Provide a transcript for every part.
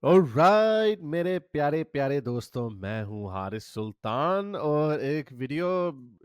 Alright मेरे प्यारे प्यारे दोस्तों, मैं हूँ हारिस सुल्तान और एक वीडियो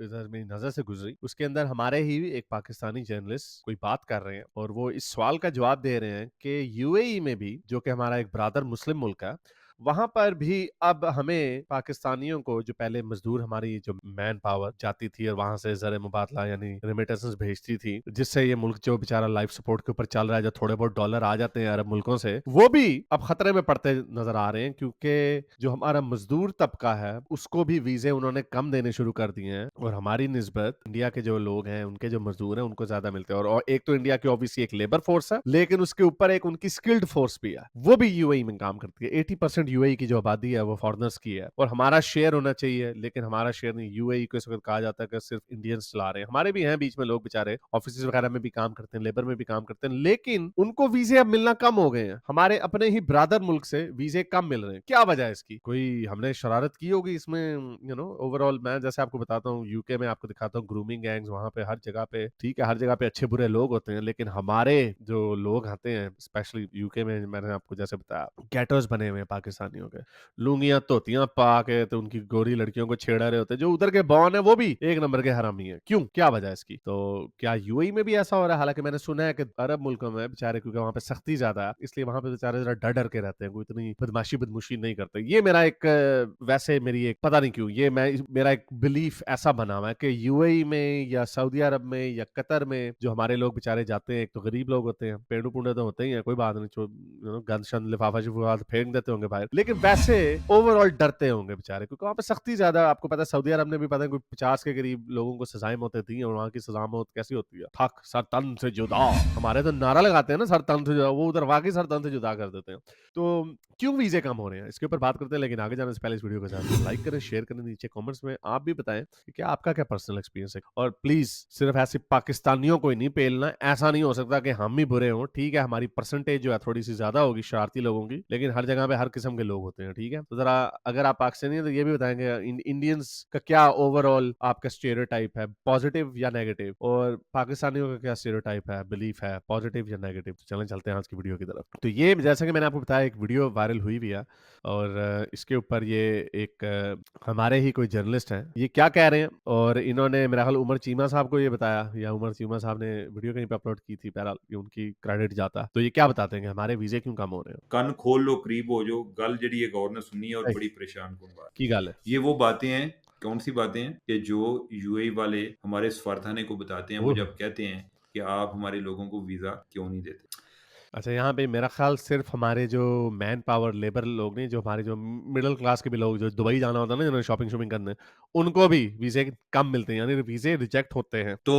इधर मेरी नजर से गुजरी। उसके अंदर हमारे ही एक पाकिस्तानी जर्नलिस्ट कोई बात कर रहे हैं और वो इस सवाल का जवाब दे रहे हैं कि यूएई में भी, जो कि हमारा एक ब्रादर मुस्लिम मुल्क है, वहां पर भी अब हमें पाकिस्तानियों को, जो पहले मजदूर हमारी जो मैन पावर जाती थी और वहां से जर मुबादला यानी रेमिटेंसेस भेजती थी, जिससे ये मुल्क जो बेचारा लाइफ सपोर्ट के ऊपर चल रहा है, जो थोड़े बहुत डॉलर आ जाते हैं अरब मुल्कों से, वो भी अब खतरे में पड़ते नजर आ रहे हैं, क्योंकि जो हमारा मजदूर तबका है उसको भी वीजे उन्होंने कम देने शुरू कर दिए हैं और हमारी निस्बत इंडिया के जो लोग हैं, उनके जो मजदूर हैं, उनको ज्यादा मिलते हैं। और एक तो इंडिया की ऑब्वियसली एक लेबर फोर्स है, लेकिन उसके ऊपर एक उनकी स्किल्ड फोर्स भी है, वो भी यूएई में काम करती है। 80% यूएई की जो आबादी है वो फॉरनर्स की है और हमारा शेयर होना चाहिए, लेकिन हमारा शेयर नहीं। यूएई को इस वक्त कहा जाता है कि सिर्फ इंडियंस चला रहे हैं। हमारे भी हैं बीच में लोग बेचारे, ऑफिस वगैरह में भी काम करते हैं, लेबर में भी काम करते हैं, लेकिन उनको वीजे अब मिलना कम हो गए हैं। हमारे अपने ही ब्रादर मुल्क से वीजे कम मिल रहे हैं। क्या वजह है इसकी? कोई हमने शरारत की होगी इसमें? ओवरऑल मैं जैसे आपको बताता हूँ, यूके में आपको दिखाता हूँ ग्रूमिंग गैंग्स वहां पे हर जगह पे, ठीक है, हर जगह पे अच्छे बुरे लोग होते हैं, लेकिन हमारे जो लोग आते हैं स्पेशली यूके में, मैंने आपको जैसे बताया, गेटर्स बने हुए हैं पाकिस्तानियों के, लुंगियां धोतियां पा के तो उनकी गोरी लड़कियों को छेड़ा रहे होते हैं। जो उधर के बॉन है वो भी एक नंबर के हरामी है। क्यों? क्या वजह है इसकी? तो क्या यूएई में भी ऐसा हो रहा है? हालांकि मैंने सुना है कि अरब मुल्कों में बेचारे, क्योंकि वहां पे सख्ती ज्यादा है, इसलिए वहां पे बेचारे जरा डर डर के रहते हैं, कोई इतनी बदमाशी बदमुशी नहीं करते। ये मेरा एक वैसे मेरी एक, पता नहीं क्यों, ये मैं मेरा एक बिलीफ ऐसा बना हुआ है कि यूएई में या सऊदी अरब में या कतर में जो हमारे लोग बेचारे जाते हैं, एक तो गरीब लोग होते हैं, पेड़ू पुंडे तो होते ही हैं, कोई बात नहीं, गंद शंद लिफाफा शिफाफा फेंक देते होंगे बाहर, लेकिन वैसे ओवरऑल डरते होंगे बेचारे, क्योंकि वहां पे सख्ती ज्यादा है। आपको पता है सऊदी अरब में भी पता है कोई 50 के करीब लोगों को सजाएं मौतें दी, और वहां की सजा मौत कैसी होती है? थक सर तन से जुदा। हमारे तो नारा लगाते हैं ना, सर तन से जुदा, वो उधर वाकई सर तन से जुदा कर देते हैं। तो क्यों वीजे कम हो रहे हैं, इसके ऊपर बात करते हैं, लेकिन आगे जाने से पहले इस वीडियो को साथ लाइक करें, शेयर करें, नीचे कमेंट्स में आप भी बताएं कि क्या आपका क्या पर्सनल एक्सपीरियंस है। और प्लीज सिर्फ ऐसे पाकिस्तानियों को ही नहीं पेलना, ऐसा नहीं हो सकता कि हम ही बुरे हों। ठीक है, हमारी परसेंटेज जो है थोड़ी सी ज्यादा होगी शरारती लोगों की, लेकिन हर जगह पे हर किस्म के लोग होते हैं। ठीक है, तो जरा अगर आप पाकिस्तानी हैं तो ये भी बताएंगे इंडियंस का क्या ओवरऑल आपका स्टेरियोटाइप है, पॉजिटिव या नेगेटिव, और पाकिस्तानियों का क्या स्टेरियोटाइप है, बिलीफ है, पॉजिटिव या नेगेटिव। तो चलें, चलते हैं आज की वीडियो की तरफ। तो ये जैसा कि मैंने आपको बताया, एक वीडियो वायरल हुई भी है और इसके ऊपर ये एक हमारे ही कोई जर्नलिस्ट हैं, ये क्या कह रहे हैं, और इन्होंने मेरा ख्याल उमर चीमा साहब को ये बताया, या उमर चीमा साहब ने वीडियो कहीं पे अपलोड की थी, बहरहाल ये उनकी क्रेडिट जाता। तो ये क्या बताते हैं कि हमारे वीजे क्यों कम हो रहे हैं? ਕੰਨ ਖੋਲ ਲੋ करीब हो जो गल जड़ी है गौर ने सुनी है और सही, बड़ी परेशान कुन बात की गल है। है। ये वो बातें हैं, कौन सी बातें हैं कि जो यूएई वाले हमारे सफारतखाने को बताते हैं। वो ओह, जब कहते हैं कि आप हमारे लोगों को वीजा क्यों नहीं देते। अच्छा, यहाँ पे मेरा ख्याल सिर्फ हमारे जो मैन पावर लेबर लोग नहीं, जो हमारे जो मिडिल क्लास के भी लोग, जो दुबई जाना होता है ना, जिन्होंने शॉपिंग शॉपिंग करने, उनको भी वीजे कम मिलते हैं, यानी वीजे रिजेक्ट होते हैं। तो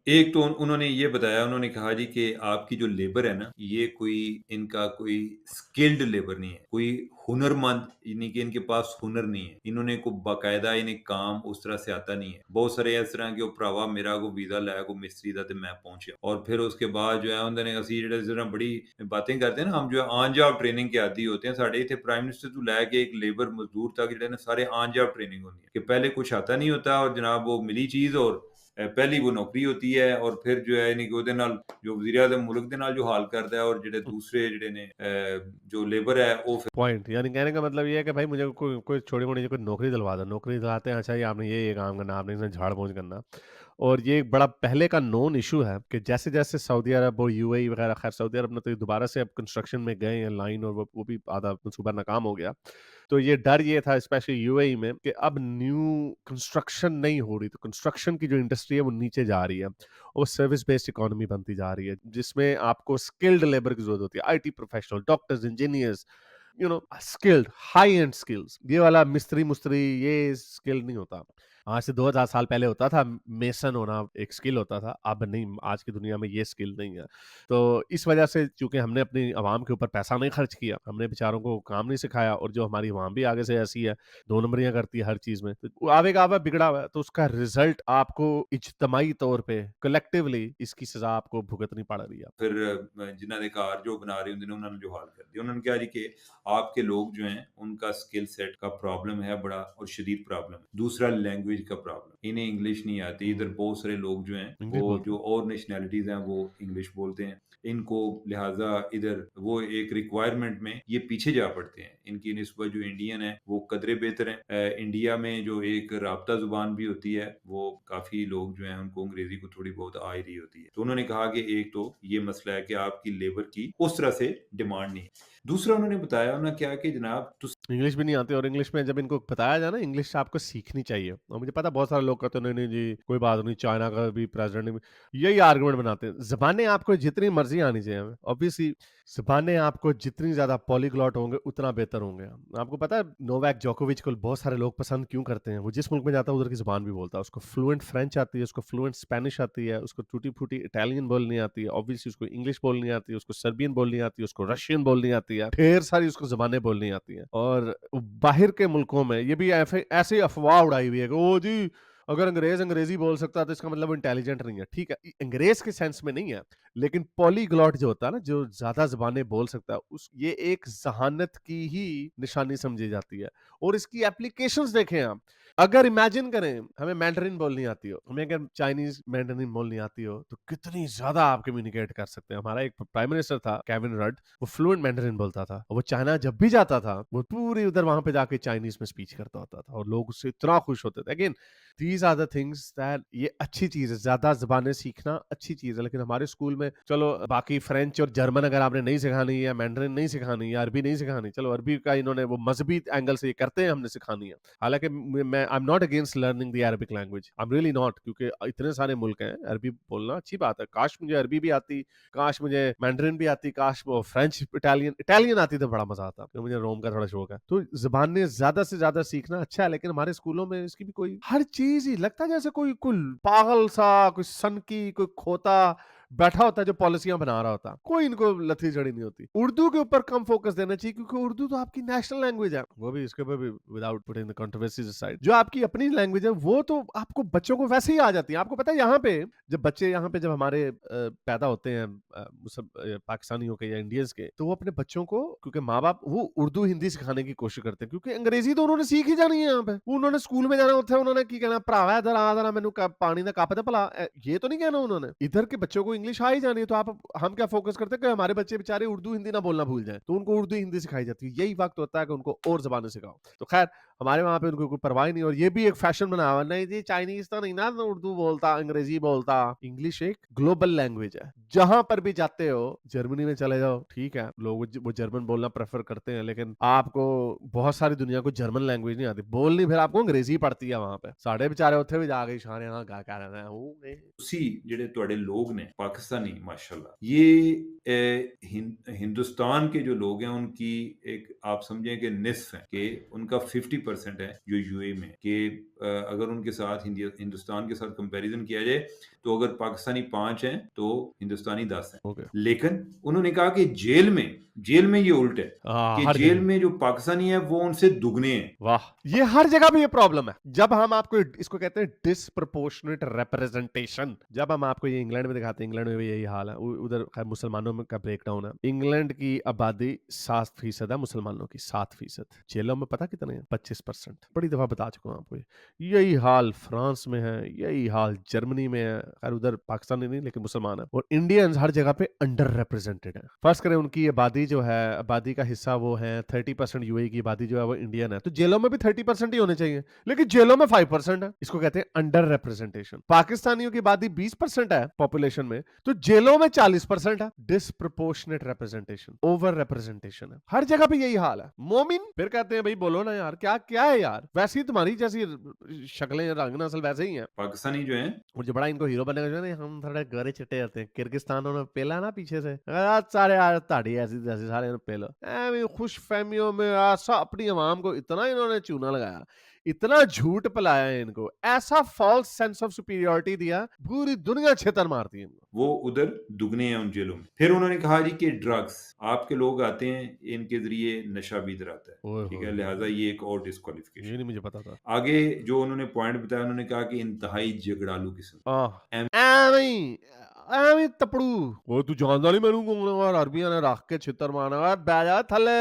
एक तो उन्होंने ये बताया, उन्होंने कहा जी कि आपकी जो लेबर है ना, ये कोई इनका कोई स्किल्ड लेबर नहीं है, कोई हुनरमंद, यानी कि इनके पास हुनर नहीं है, इन्होंने को बाकायदा इन्हें काम उस तरह से आता नहीं है। बहुत सारे इस तरह के भरावा मेरा को वीजा लाया को मिस्त्री दा ते मैं पहुंचा, और फिर उसके बाद जो है उन्होंने असी जिस तरह बड़ी बातें करते हैं ना, हम जो है ऑन जॉब ट्रेनिंग के आदी होते हैं। साढ़े इतने प्राइम मिनिस्टर तो लैके एक लेबर मजदूर तक जो सारे ऑन जॉब ट्रेनिंग होती है कि पहले कुछ आता नहीं होता और जनाब वो मिली चीज, और पहली वो नौकरी होती है, और फिर जो है यानी कि ਉਹਦੇ ਨਾਲ जो वज़ीर आज़म मुल्क ਦੇ ਨਾਲ जो हाल करता है, और ਜਿਹੜੇ दूसरे ਜਿਹੜੇ ने जो लेबर है वो फिर पॉइंट, यानी कहने का मतलब ये है कि भाई मुझे कोई कोई छोटी मोटी कोई नौकरी दिलवा दो, नौकरी दिलाते हैं, अच्छा ये आपने ये काम करना, आपने इसमें झाड़ पोंछ करना। और ये एक बड़ा पहले का नोन इशू है कि जैसे जैसे सऊदी अरब और यूएई वगैरह, खैर सऊदी अरब ने तो दोबारा से अब कंस्ट्रक्शन में गए हैं लाइन, और वो भी आधा मंसूबा नाकाम हो गया। तो ये डर ये था स्पेशली यूएई में कि अब न्यू कंस्ट्रक्शन नहीं हो रही, तो कंस्ट्रक्शन की जो इंडस्ट्री है वो नीचे जा रही है, और सर्विस बेस्ड इकोनॉमी बनती जा रही है, जिसमें आपको स्किल्ड लेबर की जरूरत होती है, IT professional, doctors, engineers, skilled, high and skills. ये वाला मिस्त्री मुस्त्री ये स्किल नहीं होता। आज से 2000 साल पहले होता था, मेसन होना एक स्किल होता था, अब नहीं, आज की दुनिया में ये स्किल नहीं है। तो इस वजह से चूंकि हमने अपनी आवाम के ऊपर पैसा नहीं खर्च किया, हमने बेचारों को काम नहीं सिखाया, और जो हमारी आवाम भी आगे से ऐसी है, 2 नंबरियां करती है हर चीज में, तो आवे का आवा बिगड़ा हुआ है, तो उसका रिजल्ट आपको इज्तमाही तौर पे, कलेक्टिवली इसकी सजा आपको भुगतनी पड़ रही है। फिर जिन्हों ने कार जो बना रहे होंगे ने उन्होंने जो हाल कर दिया। उन्होंने कहा जी कि आपके लोग जो हैं उनका स्किल सेट का प्रॉब्लम है बड़ा, और शदीद प्रॉब्लम है। दूसरा लैंग्वेज का प्रॉब्लम, इन्हें इंग्लिश नहीं आती। इधर बहुत सारे लोग जो हैं इंग्लिश वो बोलते जो हैं। और नेशनैलिटीज हैं वो इंग्लिश बोलते हैं, इनको लिहाजा इधर वो एक रिक्वायरमेंट में ये पीछे जा पड़ते हैं। इनकी निस्बत जो इंडियन है वो कदरे बेहतर है। इंडिया में जो एक राब्ता जुबान भी होती है वो काफी लोग जो हैं उनको अंग्रेजी को थोड़ी बहुत आ ही रही होती है। तो उन्होंने कहा कि एक तो ये मसला है कि आपकी लेबर की उस तरह से डिमांड नहीं है। दूसरा उन्होंने बताया उन्होंने क्या कि जनाब इंग्लिश भी नहीं आती, और इंग्लिश में जब इनको बताया जाए ना, इंग्लिश आपको सीखनी चाहिए। और मुझे पता है बहुत सारे लोग कहते हैं नहीं नहीं जी कोई बात नहीं, चाइना का भी प्रेसिडेंट, यही आर्गुमेंट बनाते हैं। जबानें आपको जितनी मर्जी आनी चाहिए, ऑब्वियसली जबानें आपको जितनी ज्यादा पॉलीग्लॉट होंगे उतना बेहतर होंगे। आपको पता है नोवाक जोकोविच को बहुत सारे लोग पसंद क्यों करते हैं? वो जिस मुल्क में जाता है उधर की जुबान भी बोलता है, उसको फ्लुएंट फ्रेंच आती है, उसको फ्लुएंट स्पेनिश आती है, उसको टूटी फूटी इटालियन बोलनी आती है, ऑब्वियसली उसको इंग्लिश बोलनी आती है, उसको सर्बियन बोलनी आती है, उसको रशियन बोलनी आती है, ढेर सारी उसको जबानें बोलनी आती हैं। और बाहर के मुल्कों में ये भी ऐसे अफवाह उड़ाई हुई है कि ओ जी अगर अंग्रेज अंग्रेजी बोल सकता है तो इसका मतलब इंटेलिजेंट नहीं है। ठीक है, अंग्रेज के सेंस में नहीं है, लेकिन पॉलीग्लॉट जो होता है ना, जो ज्यादा जबानें बोल सकता है, उस ये एक जहानत की ही निशानी समझी जाती है। और इसकी एप्लीकेशंस देखें आप, अगर इमेजिन करें हमें मैंडरिन बोलनी आती हो, हमें अगर चाइनीज मैंडरिन बोलनी आती हो, तो कितनी ज्यादा आप कम्युनिकेट कर सकते हैं। हमारा एक प्राइम मिनिस्टर था केविन रड, वो फ्लुएंट मैंडरिन बोलता था, और वो चाइना जब भी जाता था वो पूरी उधर वहां पे जाके चाइनीज में स्पीच करता होता था, और लोग उससे इतना खुश होते थे। Again these are the things that, ये अच्छी चीज है, ज्यादा जबानें सीखना अच्छी चीज है। लेकिन हमारे स्कूल में चलो बाकी फ्रेंच और जर्मन अगर आपने नहीं सिखानी, या मैंडरिन नहीं सिखानी, या अरबी नहीं सिखानी, चलो अरबी का इन्होंने वो मजहबी एंगल से ये करते हैं, हमने सिखानी है। हालांकि मैं I am not against learning the Arabic language, I am really not, क्योंकि इतने सारे मुल्क हैं, अरबी बोलना अच्छी बात है। काश मुझे अरबी भी आती, काश मुझे मैंडरिन भी आती, काश वो फ्रेंच इटालियन आती तो बड़ा मजा आता, क्योंकि मुझे रोम का थोड़ा शौक है। तो जबानें ज्यादा से ज्यादा सीखना अच्छा है, लेकिन हमारे स्कूलों में इसकी भी कोई, हर चीज ही लगता है जैसे कोई कोई पागल सा, कोई सनकी, कोई खोता बैठा होता है जो पॉलिसियां बना रहा होता। कोई इनको लथी जड़ी नहीं होती। उर्दू के ऊपर कम फोकस देना चाहिए, क्योंकि उर्दू तो आपकी नेशनल लैंग्वेज है, वो भी इसके ऊपर भी without putting the controversies aside. जो आपकी अपनी लैंग्वेज है वो तो आपको बच्चों को वैसे ही आ जाती है। आपको पता है यहाँ पे जब बच्चे यहाँ पे जब हमारे पैदा होते हैं पाकिस्तानियों के या इंडियंस के, तो वो अपने बच्चों को, क्योंकि माँ बाप वो उर्दू हिंदी सिखाने की कोशिश करते हैं, क्योंकि अंग्रेजी तो उन्होंने सीख ही जानी है। यहाँ पे उन्होंने स्कूल में जाना होता है, उन्होंने की कहना भरावा इधर आ जरा मैनू पानी का कप दे भला, ये तो नहीं कहना उन्होंने। इधर के बच्चों को इंग्लिश आ ही जानी है, तो आप हम क्या फोकस करते हैं कि हमारे बच्चे बेचारे उर्दू हिंदी ना बोलना भूल जाए, तो उनको उर्दू हिंदी सिखाई जाती है। यही वक्त होता है कि उनको और जबानें सिखाओ। तो खैर हमारे वहां पे उनको कोई परवाह नहीं, और ये भी एक फैशन बना हुआ, नहीं जी चाइनीज तो नहीं ना उर्दू बोलता, अंग्रेजी बोलता। इंग्लिश एक ग्लोबल लैंग्वेज है, जहां पर भी जाते हो, जर्मनी में चले जाओ, ठीक है लोग वो जर्मन बोलना प्रेफर करते हैं, लेकिन आपको बहुत सारी दुनिया को जर्मन लैंग्वेज नहीं आती बोलनी, फिर आपको अंग्रेजी पड़ती है वहां पे। साढ़े बेचारे उत्थे भी जाके शारे हाँ गा कह रहे हैं ਤੁਸੀਂ ਜਿਹੜੇ ਤੁਹਾਡੇ लोग ने पाकिस्तानी माशाल्लाह ये हिंदुस्तान के जो लोग हैं उनकी एक आप समझें कि निस्फ है कि उनका 50% है जो यूएई में, कि अगर उनके साथ हिंदुस्तान के साथ कंपैरिजन किया जाए तो अगर पाकिस्तानी 5 हैं तो हिंदुस्तानी 10 हैं। ओके। लेकिन उन्होंने कहा कि जेल में ये उल्ट है कि हर जेल जगह। में जो पाकिस्तानी है वो उनसे दुगने हैं। वाह, ये हर जगह पे ये प्रॉब्लम है। जब हम आपको, इसको कहते हैं डिसप्रपोर्शनेट रिप्रेजेंटेशन, जब हम आपको ये इंग्लैंड में दिखाते हैं, इंग्लैंड में भी यही हाल है। उधर खैर मुसलमानों में का ब्रेकडाउन है। इंग्लैंड की आबादी 7% है मुसलमानों की, 7%। जेलों में पता कितने हैं? 25%। बड़ी दफा बता चुका हूं आपको। यही हाल फ्रांस में है, यही हाल जर्मनी में है। खैर उधर पाकिस्तानी नहीं लेकिन मुसलमान है। और इंडियंस हर जगह पे अंडर रिप्रेजेंटेड है। फर्स्ट करें उनकी आबादी जो है, आबादी का हिस्सा वो है 30%, यूएई की आबादी जो है वो इंडियन है, तो जेलों में भी 30% ही होने चाहिए, लेकिन जेलों में 5% है। इसको कहते हैं अंडर रिप्रेजेंटेशन। पाकिस्तानियों की आबादी 20% है पॉपुलेशन में, तो जेलों में 40% है। डिसप्रोपोर्शनेट रिप्रेजेंटेशन, ओवर रिप्रेजेंटेशन है। हर जगह पे यही हाल है। मोमिन फिर कहते हैं भाई बोलो ना यार, क्या क्या है यार, वैसे ही तुम्हारी जैसी शक्लें रंग नस्ल वैसे ही है। पाकिस्तानी जो है और जो बड़ा इनको हीरो बनेगा जो है, हम थोड़े गोरे चिट्टे जाते हैं, किर्गिस्तान उन्होंने पेला ना पीछे से, सारे यार ताड़ी ऐसी जैसे सारे पेलो खुश फहमियों में ऐसा अपनी आवाम को इतना इन्होंने चूना लगाया, इतना झूठ पिलाया है इनको, ऐसा फॉल्स सेंस ऑफ सुपीरियरिटी दिया, पूरी दुनिया छेतर मारती है इनको। वो उधर दुगने हैं उन जेलों में। फिर उन्होंने कहा जी कि ड्रग्स, आपके लोग आते हैं इनके जरिए नशा भी इधर आता है, ओए ठीक है, होए लिहाजा होए, ये एक और ये डिस्क्वालिफिकेशन नहीं है। मुझे पता था। आगे जो उन्होंने पॉइंट बताया उन्होंने कहा कि इंतहाई झगड़ालू किस्म आह, एम नहीं ਐਵੇਂ ਤਪੜੂ ਉਹ ਤੂੰ ਜਾਣਦਾ ਨਹੀਂ ਮੈਨੂੰ ਕੌਣ ਆ ਅਰਬੀਆਂ ਨੇ ਰੱਖ ਕੇ ਛਿੱਤਰ ਮਾਰਨਾ ਓਏ ਬਹਿ ਜਾ ਥੱਲੇ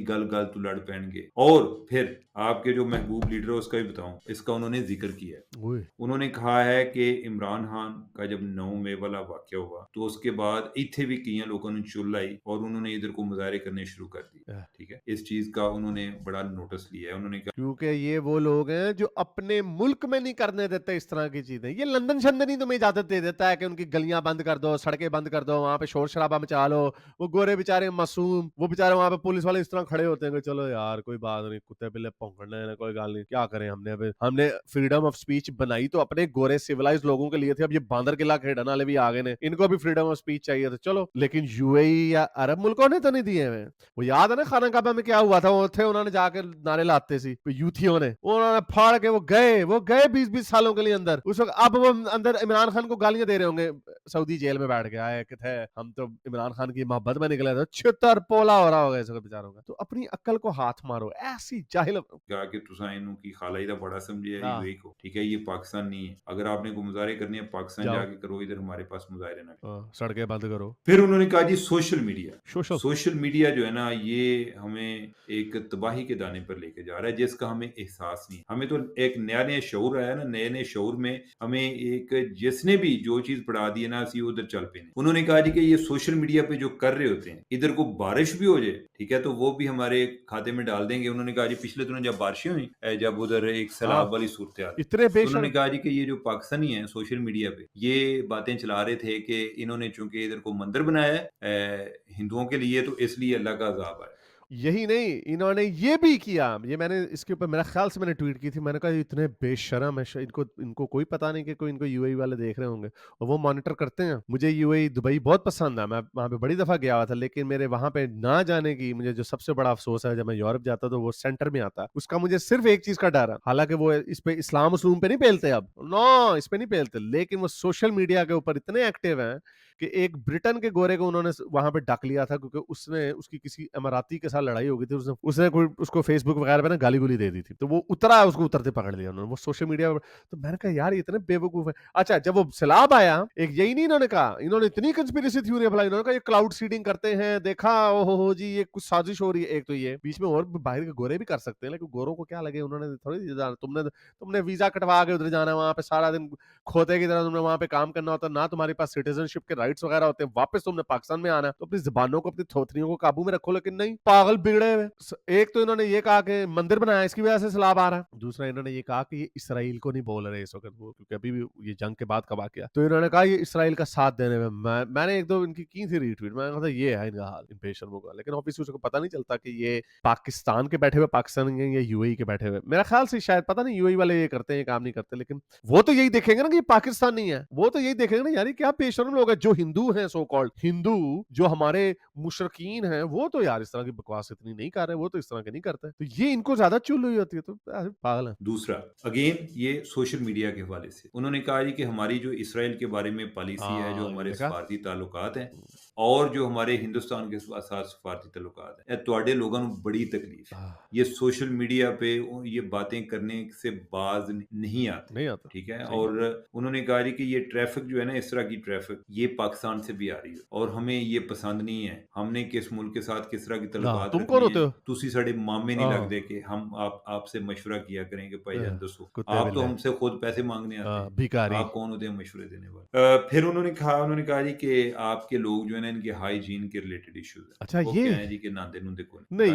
गल गल तू लड़ पैणगे। और फिर आपके जो महबूब लीडर है उसका भी बताऊं, इसका उन्होंने जिक्र किया है। ओए उन्होंने कहा है कि इमरान खान का जब 9 मई वाला वाकया हुआ तो उसके बाद इत्थे भी कई लोगों ने चुल आई और उन्होंने इधर को मुजाहरे करने शुरू कर दिए। ठीक है, इस चीज का उन्होंने बड़ा नोटिस लिया है। उन्होंने कहा क्योंकि ये वो लोग हैं जो अपने मुल्क में नहीं करने देते इस तरह की चीजें। ये लंदन शंदन ही तुम्हें इजाजत दे देता है कि उनकी गलियां बंद कर दो, सड़कें बंद कर दो, वहां पे शोर शराबा मचा लो। वो गोरे बेचारे मासूम, वो बेचारे वहां पे पुलिस वाले इस तरह खड़े होते हैं कि चलो यार कोई बात नहीं, कुत्ते बिल्ले भौंकने हैं, कोई गल नहीं, क्या करें हमने फ्रीडम ऑफ स्पीच बनाई तो अपने गोरे सिविलाइज लोगों के लिए थे। अब ये बांदर किला खेडन वाले भी आ गए ने, इनको भी फ्रीडम ऑफ स्पीच चाहिए तो चलो। लेकिन यूएई या अरब मुल्कों ने तो नहीं दिए हुए। वो याद है ना खाना काबा में क्या हुआ था, वो थे उन्होंने जाके नारे लाते सी यूथियों ने, उन्होंने फाड़ के वो गए 20-20 सालों के लिए अंदर। उस वक्त अब वो अंदर इमरान खान को गालियां दे रहे होंगे, सऊदी जेल में बैठ के आए कि थे हम तो इमरान खान की मोहब्बत में निकले थे, छितर पोला हो रहा होगा इस बेचारों का। तो अपनी अक्ल को हाथ मारो, ऐसी जाहिल कहा कि तुसा इन्हों की खालाई दा बड़ा समझे है हाँ। यूएई को। ठीक है, ये पाकिस्तान नहीं है। अगर आपने को मुजाहरे करने हैं पाकिस्तान जाओ। जाके करो, इधर हमारे पास मुजाहरे ना करो। सड़कें बंद करो। फिर उन्होंने कहा जी सोशल मीडिया सोशल मीडिया जो है ना ये हमें एक तबाही के दाने पर लेके जा रहा है जिसका हमें एहसास नहीं है। हमें तो एक नया शऊर आया ना, नए शऊर में हमें एक जिसने भी जो चीज पढ़ा दी है ना सी उधर चल पे। उन्होंने कहा जी कि ये सोशल मीडिया पे जो कर रहे होते हैं, इधर को बारिश भी हो जाए ठीक है तो वो भी हमारे खाते में डाल देंगे। उन्होंने कहा जी पिछले दिनों जब बारिशें हुई, जब उधर एक सैलाब वाली सूरत आई, इतने तो उन्होंने कहा जी कि ये जो पाकिस्तानी है सोशल मीडिया पे ये बातें चला रहे थे कि इन्होंने चूंकि इधर को मंदिर बनाया है हिंदुओं के लिए तो इसलिए अल्लाह का अजाब आया। यही नहीं, इन्होंने ये भी किया। ये मैंने इसके ऊपर मेरा ख्याल से मैंने ट्वीट की थी, मैंने कहा इतने बेशरम है, इनको कोई पता नहीं कि कोई इनको यूएई वाले देख रहे होंगे और वो मॉनिटर करते हैं। मुझे यूएई दुबई बहुत पसंद है, मैं वहां पे बड़ी दफा गया हुआ था, लेकिन मेरे वहां पे ना जाने की मुझे जो सबसे बड़ा अफसोस है, जब मैं यूरोप जाता तो वो सेंटर में आता, उसका मुझे सिर्फ एक चीज का डर है। हालांकि वो इस पे इस्लाम उस्लूम पे नहीं पेलते, अब नो इस पे नहीं पेलते, लेकिन वो सोशल मीडिया के ऊपर इतने एक्टिव हैं कि एक ब्रिटेन के गोरे को उन्होंने वहां पे डक लिया था क्योंकि उसने उसकी किसी अमाराती के साथ लड़ाई हो गई थी, उसने कोई उसको फेसबुक वगैरह पे ना गाली गुली दे दी थी, तो वो उतरा, उसको उतरते पकड़ लिया उन्होंने, वो सोशल मीडिया पर। तो मैंने कहा यार इतने बेवकूफ है। अच्छा, जब वो सैलाब आया, एक यही नहीं इन्होंने कहा, इन्होंने इतनी कंस्पिरेसी थ्योरी अप्लाई, इन्होंने कहा ये क्लाउड सीडिंग करते हैं, देखा हो जी ये कुछ साजिश हो रही है। एक तो ये बीच में और बाहर के गोरे भी कर सकते हैं, लेकिन गोरों को क्या लगे, उन्होंने थोड़ी तुमने वीजा कटवा के उधर जाना, वहां पे सारा दिन खोते की तरह तुमने वहां पे काम करना होता है, ना तुम्हारे पास सिटीजनशिप के राइट्स वगैरह होते हैं, वापस तुमने पाकिस्तान में आना है, तो अपनी जुबानों को अपनी थोथनियों को काबू में रखो। लेकिन नहीं, पागल बिगड़े हुए। एक तो इन्होंने ये कहा कि मंदिर बनाया इसकी वजह से सैलाब आ रहा है, दूसरा इन्होंने ये कहा कि ये इसराइल को नहीं बोल रहे इस वक्त, वो क्योंकि अभी भी ये जंग के बाद का वाकया, तो इन्होंने कहा ये इसराइल का साथ देने में। मैंने एक दो इनकी की थी रीट्वीट, मैंने कहा ये है इनका हाल, इन बेशर्मों का। लेकिन ऑब्वियसली उसको पता नहीं चलता कि ये पाकिस्तान के बैठे हुए पाकिस्तानी हैं या यूएई के बैठे हुए। मेरा ख्याल से शायद, पता नहीं यूएई वाले ये करते हैं ये काम नहीं करते, लेकिन वो तो यही देखेंगे ना कि पाकिस्तान नहीं है, वो तो यही देखेंगे ना यार क्या बेशर्म लोग हैं जो हिंदू हैं, सो कॉल्ड हिंदू, जो हमारे मुशरकीन हैं, वो तो यार इस तरह की बकवास इतनी नहीं कर रहे, वो तो इस तरह के नहीं करते, तो ये इनको ज्यादा चुल हुई होती है, तो पागल है। दूसरा अगेन ये सोशल मीडिया के हवाले से उन्होंने कहा जी कि हमारी जो इसराइल के बारे में पॉलिसी है, जो हमारे सफारती ताल्लुकात हैं और जो हमारे हिंदुस्तान के साथ सफारती ताल्लुकात है, तुहाडे लोगों को बड़ी तकलीफ है। ये सोशल मीडिया पे ये बातें करने से बाज नहीं आते, ठीक है। और उन्होंने कहा जी कि ये ट्रैफिक जो है ना, इस तरह की ट्रैफिक ये पाकिस्तान से भी आ रही है और हमें ये पसंद नहीं है। हमने किस मुल्क के साथ किस तरह की तल्लुकात रखनी है, तुसी साडे मामे नहीं लगदे कि हम आपसे मशवरा किया करें कि भाईजान दसो, आप तो हमसे खुद पैसे मांगने आते हैं, आप कौन होते हैं मशवरे देने वाले। फिर उन्होंने कहा जी कि आपके लोग जो है ना इनके हाइजीन के रिलेटेड इश्यूज है। अच्छा, वो ये क्या है जी कि नांदे नुंदे को नहीं,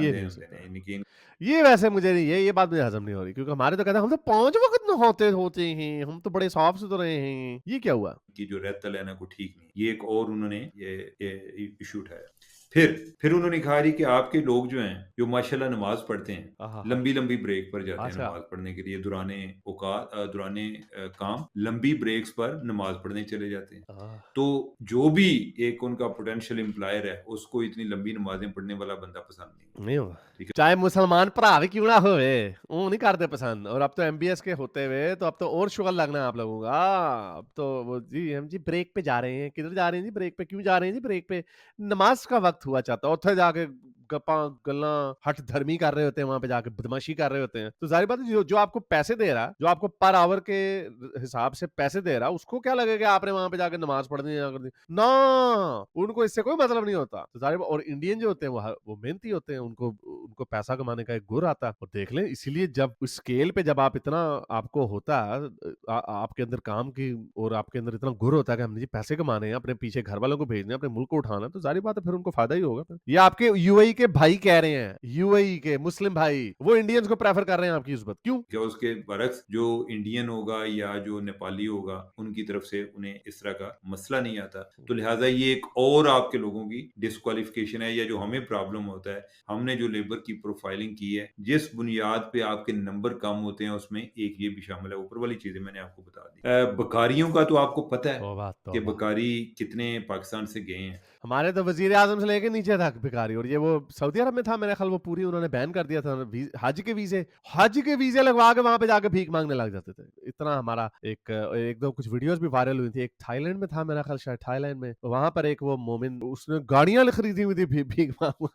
ये वैसे मुझे नहीं, ये बात मुझे हजम नहीं हो रही, क्योंकि हमारे तो कहते हैं हम तो 5 वक्त होते हैं, हम तो बड़े साफ सुथरे हैं। ये क्या हुआ कि जो रहता है ना को ठीक नहीं, ये एक और उन्होंने ये इशू उठाया। फिर उन्होंने कहा जी कि आपके लोग जो हैं जो माशाल्लाह नमाज पढ़ते हैं, लंबी लंबी ब्रेक पर जाते हैं नमाज पढ़ने के लिए, दुराने काम लंबी ब्रेक्स पर नमाज पढ़ने चले जाते हैं। तो जो भी एक उनका पोटेंशियल एम्प्लॉयर है उसको इतनी लंबी नमाजें पढ़ने वाला बंदा पसंद नहीं होगा, चाहे मुसलमान भरा भी क्यों ना हो, वो नहीं करते पसंद। और अब तो एमबीएस के होते हुए तो अब तो और शुगर लगना है आप लोगों का। अब तो वो जी हम जी ब्रेक पे जा रहे हैं, किधर जा रहे हैं जी, ब्रेक पे क्यों जा रहे हैं जी, ब्रेक पे नमाज का वक्त हुआ चाहता, उत्थे जाके गप्पा गल्ला हठ धर्मी कर रहे होते हैं, वहां पे जाके बदमाशी कर रहे होते हैं, तो जाहिर बात है जो आपको पैसे दे रहा है, जो आपको पर आवर के हिसाब से पैसे दे रहा है, उसको क्या लगेगा आपने वहां पे जाकर नमाज पढ़नी है कर दी ना, उनको इससे कोई मतलब नहीं होता। तो जाहिर और इंडियन जो होते हैं वो मेहनती होते हैं, उनको उनको पैसा कमाने का एक गुर आता है। और देख लें, इसीलिए जब उस स्केल पे जब आप इतना आपको होता है आपके अंदर काम की और आपके अंदर इतना गुर होता है कि हमने जी पैसे कमाने हैं, अपने पीछे घर वालों को भेजने हैं, अपने मुल्क को उठाना है, तो जाहिर बात है फिर उनको फायदा ही होगा। फिर ये आपके यूएई के भाई कह रहे हैं, यूएई के मुस्लिम भाई वो इंडियंस को प्रेफर कर रहे हैं आपकी उस बात क्यों? क्या उसके बरक्स जो इंडियन होगा या जो नेपाली होगा उनकी तरफ से उन्हें इस तरह का मसला नहीं आता, तो लिहाजा ये एक और आपके लोगों की डिस्क्वालिफिकेशन है। या जो हमें प्रॉब्लम होता है, हमने जो लेबर की प्रोफाइलिंग की है, जिस बुनियाद पे आपके नंबर कम होते हैं, उसमें एक ये भी शामिल है। ऊपर वाली चीजें मैंने आपको बता दी। बकारियों का तो आपको पता है कि बकारी कितने पाकिस्तान से गए हैं। हमारे तो वजीर आजम से लेके नीचे तक भिखारी, और ये वो सऊदी अरब में था मेरे ख्याल, वो पूरी उन्होंने बैन कर दिया था हज के वीजे लगवा के वहां पे जाके भीख मांगने लग जाते थे। इतना हमारा एक दो कुछ वीडियोस भी वायरल हुई थी। एक थाईलैंड में था मेरा ख्याल, शायद थाईलैंड में, वहां पर एक वो मोमिन उसने गाड़ियां खरीदी हुई थी भीख मांग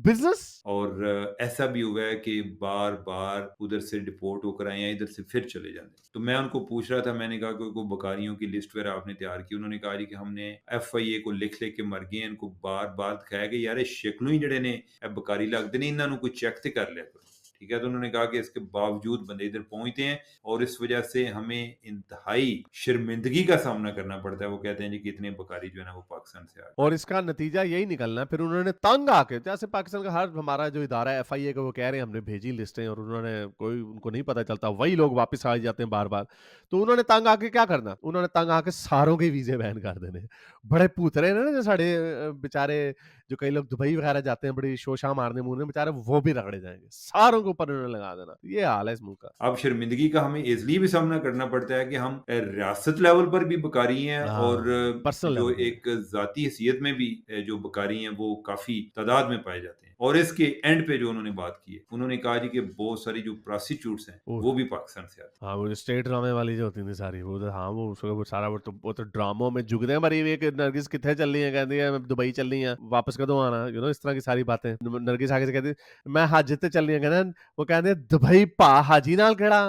बिजनेस। और ऐसा भी हुआ है कि बार बार उधर से डिपोर्ट होकर आए हैं, इधर से फिर चले जाते हैं। तो मैं उनको पूछ रहा था, मैंने कहा कोई बकारियों की लिस्ट वगैरह आपने तैयार की? उन्होंने कहा जी कि हमने FIA को लिख के मर गए, इनको बार बार दिखाया कि यार शक्लों ही जड़े ने बकारी लगते नहीं, इन्होंने कोई चेक तो कर लिया करो। ठीक है, तो उन्होंने कहा कि इसके बावजूद बंदे इधर पहुंचते हैं और इस वजह से हमें इंतहाई शर्मिंदगी का सामना करना पड़ता है। वो कहते हैं जी कि इतने बकारी जो है ना वो पाकिस्तान से आ रहे हैं। और इसका नतीजा यही निकलना है। फिर उन्होंने तंग आके, जैसे पाकिस्तान का हर हमारा जो इदारा है FIA का, वो कह रहे हैं हमने भेजी लिस्टें और उन्होंने कोई उनको नहीं पता चलता, वही लोग वापस आ जाते हैं बार बार। तो उन्होंने तंग आके क्या करना, उन्होंने तंग आके सारों के वीजे बैन कर देने। बड़े पूतरे ना जो साढ़े बेचारे, जो कई लोग दुबई वगैरह जाते हैं बड़ी शोशा मारने मुंह बेचारे, वो भी रगड़े जाएंगे, सारों के ऊपर उन्होंने लगा देना। ये हाल है इस मुल्क का। अब शर्मिंदगी का हमें इसलिए भी सामना करना पड़ता है कि हम रियासत लेवल पर भी बकारी हैं और पर्सनल जो लेवल पे। एक जाती हैसियत में भी जो बकारी हैं वो काफी तादाद में पाए जाते हैं। और इसके एंड पे जो उन्होंने बात की है, उन्होंने कहा जी कि बहुत सारी जो प्रोस्टिट्यूट्स हैं वो भी पाकिस्तान से आती हैं। हाँ, वो स्टेट ड्रामे वाली जो होती थी सारी, वो तो हाँ, वो सारा वो तो ड्रामों में जुगदे मरी हुई है कि नरगिस कितने चल रही है, कहती है मैं दुबई चल रही है, वापस कदों आना, इस तरह की सारी बातें। नरगिस आगे से कहती है मैं हज ते चल रही है, कहना वो कहते दुबई पा हाजी नाल केड़ा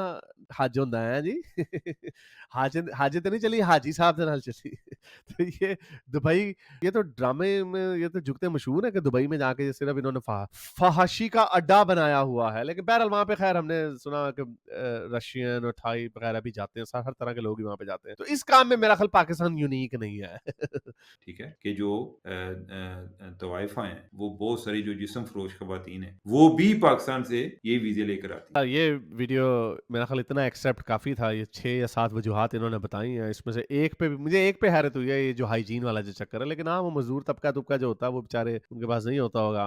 हज होंदा है जी हाज तो नहीं चली, हाजी साहब के नाल चली। तो ये दुबई, ये तो ड्रामे में ये तो जुगते मशहूर है कि दुबई में जाके सिर्फ इन्होंने फहाशी का अड्डा बनाया हुआ है। लेकिन बहरहाल वहां पे खैर हमने सुना कि रशियन और थाई वगैरह भी जाते हैं, हर तरह के लोग ही वहां पे जाते हैं। तो इस काम में मेरा ख्याल पाकिस्तान यूनिक नहीं है। ठीक है, कि जो तवाइफा हैं वो बहुत सारी जो जिस्म फरोश खवातीन हैं वो भी पाकिस्तान से ये वीजे लेकर आती हैं। ये वीडियो मेरा ख्याल इतना एक्सेप्ट काफी था, ये 6 या 7 वजूहात इन्होंने बताई हैं, इसमें से मुझे एक पे हैरत हुई है, ये जो हाइजीन वाला जो चक्कर है। लेकिन हाँ, वो मजदूर तबका तुबका जो होता है वो बेचारे, उनके पास नहीं होता होगा,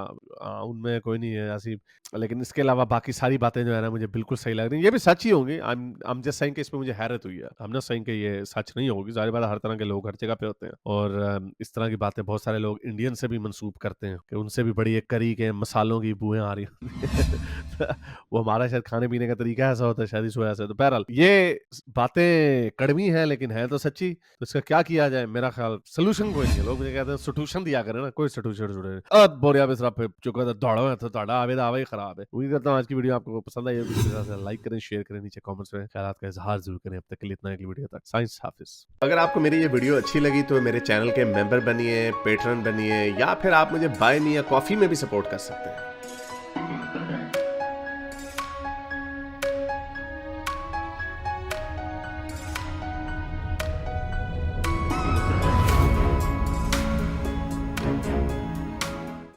उनमें कोई नहीं है ऐसी। लेकिन इसके अलावा बाकी सारी बातें जो है ना मुझे बिल्कुल सही लग रही है, ये भी सच ही होंगी। आई एम जस्ट सेइंग कि इसमें मुझे हैरत हुई है, हम ना सेइंग कि ये सच नहीं होगी। जाहिर बात है हर तरह के लोग हर जगह पे होते हैं, और इस तरह की बातें बहुत सारे लोग इंडियन से भी मंसूब करते हैं कि उनसे भी बड़ी एक करी के मसालों की बुएं आ रही होती हैं। वो हमारा शायद खाने पीने का तरीका ऐसा होता है, शायद इस वजह से। तो बहरहाल ये बातें कड़वी हैं लेकिन है तो सच्ची। तो इसका क्या किया जाए? मेरा ख्याल सोल्यूशन कोई नहीं है। लोग मुझे कहते हैं सटूशन दिया करें ना, कोई सटूशन जुड़े बोरिया पे सिर्फ चुका दौड़ो है तो ਤੁਹਾਡਾ आवे आवे ही खराब है। उम्मीद करता हूँ आज की वीडियो आपको पसंद आई होगी। लाइक करें, शेयर करें, नीचे कमेंट्स में ख्यालात का इजहार जरूर करें। अब तक के लिए इतना, अगली वीडियो तक साइंस हाफिज। अगर आपको मेरी ये वीडियो अच्छी लगी तो मेरे चैनल के मेंबर बनिए, पेट्रन बनिए, या फिर आप मुझे बाय मी या कॉफी में भी सपोर्ट कर सकते हैं।